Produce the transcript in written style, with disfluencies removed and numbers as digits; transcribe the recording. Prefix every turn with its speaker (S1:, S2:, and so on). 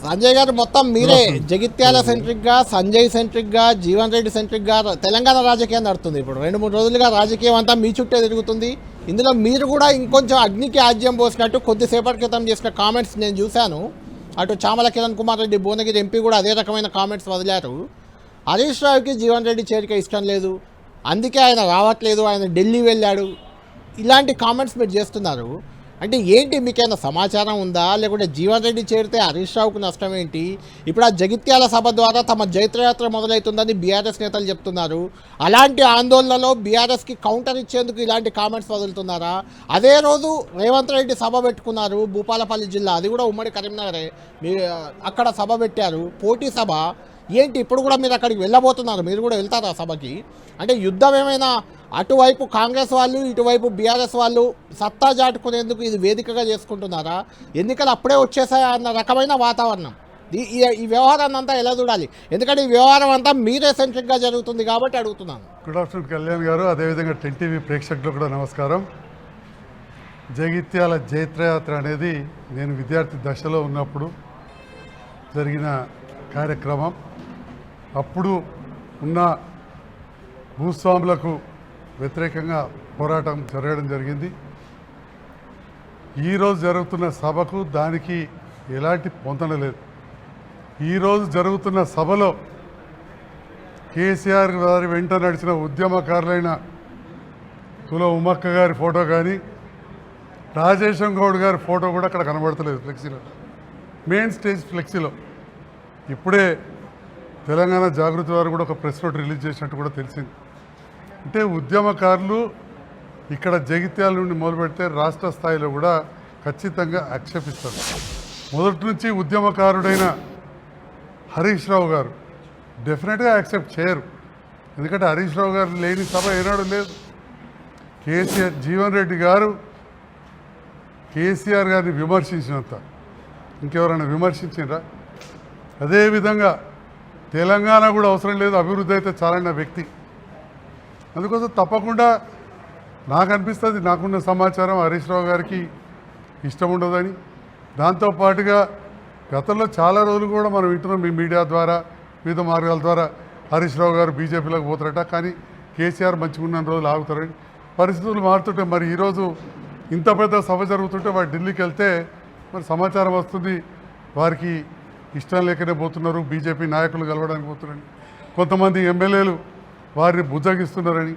S1: సంజయ్ గారు మొత్తం మీరే జగిత్యాల సెంట్రిక్గా, సంజయ్ సెంట్రిక్గా, జీవన్ రెడ్డి సెంట్రిక్గా తెలంగాణ రాజకీయం నడుస్తుంది. ఇప్పుడు 2-3 రోజులుగా రాజకీయం అంతా మీ చుట్టే తిరుగుతుంది. ఇందులో మీరు కూడా ఇంకొంచెం అగ్నికి ఆజ్యం పోసినట్టు కొద్దిసేపటి క్రితం చేసిన కామెంట్స్ నేను చూశాను. అటు చామల కిరణ్ కుమార్ రెడ్డి భువనగిరి ఎంపీ కూడా అదే రకమైన కామెంట్స్ వదిలారు. హరీష్ రావుకి జీవన్ రెడ్డి చేరిక ఇష్టం లేదు, అందుకే ఆయన రావట్లేదు, ఆయన ఢిల్లీ వెళ్ళాడు, ఇలాంటి కామెంట్స్ మీరు చేస్తున్నారు. అంటే ఏంటి, మీకైనా సమాచారం ఉందా? లేకుంటే జీవన్ రెడ్డి చేరితే హరీష్ రావుకు నష్టం ఏంటి? ఇప్పుడు ఆ జగిత్యాల సభ ద్వారా తమ జైత్రయాత్ర మొదలవుతుందని బీఆర్ఎస్ నేతలు చెప్తున్నారు. అలాంటి ఆందోళనలో బీఆర్ఎస్కి కౌంటర్ ఇచ్చేందుకు ఇలాంటి కామెంట్స్ వదులుతున్నారా? అదే రోజు రేవంత్ రెడ్డి సభ పెట్టుకున్నారు భూపాలపల్లి జిల్లా, అది కూడా ఉమ్మడి కరీంనగరే. అక్కడ సభ పెట్టారు, పోటీ సభ. ఏంటి ఇప్పుడు కూడా మీరు అక్కడికి వెళ్ళబోతున్నారు? మీరు కూడా వెళ్తారా సభకి? అంటే యుద్ధం ఏమైనా అటువైపు కాంగ్రెస్ వాళ్ళు, ఇటువైపు బీఆర్ఎస్ వాళ్ళు సత్తా చాటుకునేందుకు ఇది వేదికగా చేసుకుంటున్నారా? ఎన్నికలు అప్పుడే వచ్చేసాయా అన్న రకమైన వాతావరణం. ఈ వ్యవహారాన్ని అంతా ఎలా చూడాలి? ఎందుకంటే ఈ వ్యవహారం అంతా మీరే సెంట్రిక్గా జరుగుతుంది కాబట్టి అడుగుతున్నాను.
S2: గుడ్ ఆఫ్టర్నూన్ కళ్యాణ్ గారు, అదేవిధంగా 10 టీవీ ప్రేక్షకులు కూడా నమస్కారం. జగిత్యాల జైత్రయాత్ర అనేది నేను విద్యార్థి దశలో ఉన్నప్పుడు జరిగిన కార్యక్రమం. అప్పుడు ఉన్న భూస్వాములకు వ్యతిరేకంగా పోరాటం జరగడం జరిగింది. ఈరోజు జరుగుతున్న సభకు దానికి ఎలాంటి పొంతన లేదు. ఈరోజు జరుగుతున్న సభలో కేసీఆర్ గారి వెంట నడిచిన ఉద్యమకారులైన తుల ఉమ్మక్క గారి ఫోటో కానీ, రాజేశం గౌడ్ గారి ఫోటో కూడా అక్కడ కనబడతలేదు ఫ్లెక్సీలో, మెయిన్ స్టేజ్ ఫ్లెక్సీలో. ఇప్పుడే తెలంగాణ జాగృతి వారు కూడా ఒక ప్రెస్ నోట్ రిలీజ్ చేసినట్టు కూడా తెలిసింది. అంటే ఉద్యమకారులు ఇక్కడ జగిత్యాల నుండి మొదలు పెడితే రాష్ట్ర స్థాయిలో కూడా ఖచ్చితంగా ఆక్షేపిస్తారు. మొదటి నుంచి ఉద్యమకారుడైన హరీష్ రావు గారు డెఫినెట్గా యాక్సెప్ట్ చేయరు. ఎందుకంటే హరీష్ రావు గారు లేని సభ ఏనాడు లేదు. కేసీఆర్, జీవన్ రెడ్డి గారు కేసీఆర్ గారిని విమర్శించినంత ఇంకెవరైనా విమర్శించారా? అదేవిధంగా తెలంగాణ కూడా అవసరం లేదు, అభివృద్ధి అయితే చాలన్న వ్యక్తి. అందుకోసం తప్పకుండా నాకు అనిపిస్తుంది, నాకున్న సమాచారం హరీష్ రావు గారికి ఇష్టం ఉండదని. దాంతోపాటుగా గతంలో చాలా రోజులు కూడా మనం వింటున్నాం మీ మీడియా ద్వారా, వివిధ మార్గాల ద్వారా హరీష్ రావు గారు బీజేపీలోకి పోతారట, కానీ కేసీఆర్ మంచిగా ఉన్న రోజులు ఆగుతారని. పరిస్థితులు మారుతుంటే మరి ఈరోజు ఇంత పెద్ద సభ జరుగుతుంటే వారు ఢిల్లీకి వెళ్తే మరి సమాచారం వస్తుంది వారికి ఇష్టం లేకనే పోతున్నారు, బీజేపీ నాయకులు కలవడానికి పోతున్నారని, కొంతమంది ఎమ్మెల్యేలు వారిని బుజ్జగిస్తున్నారని.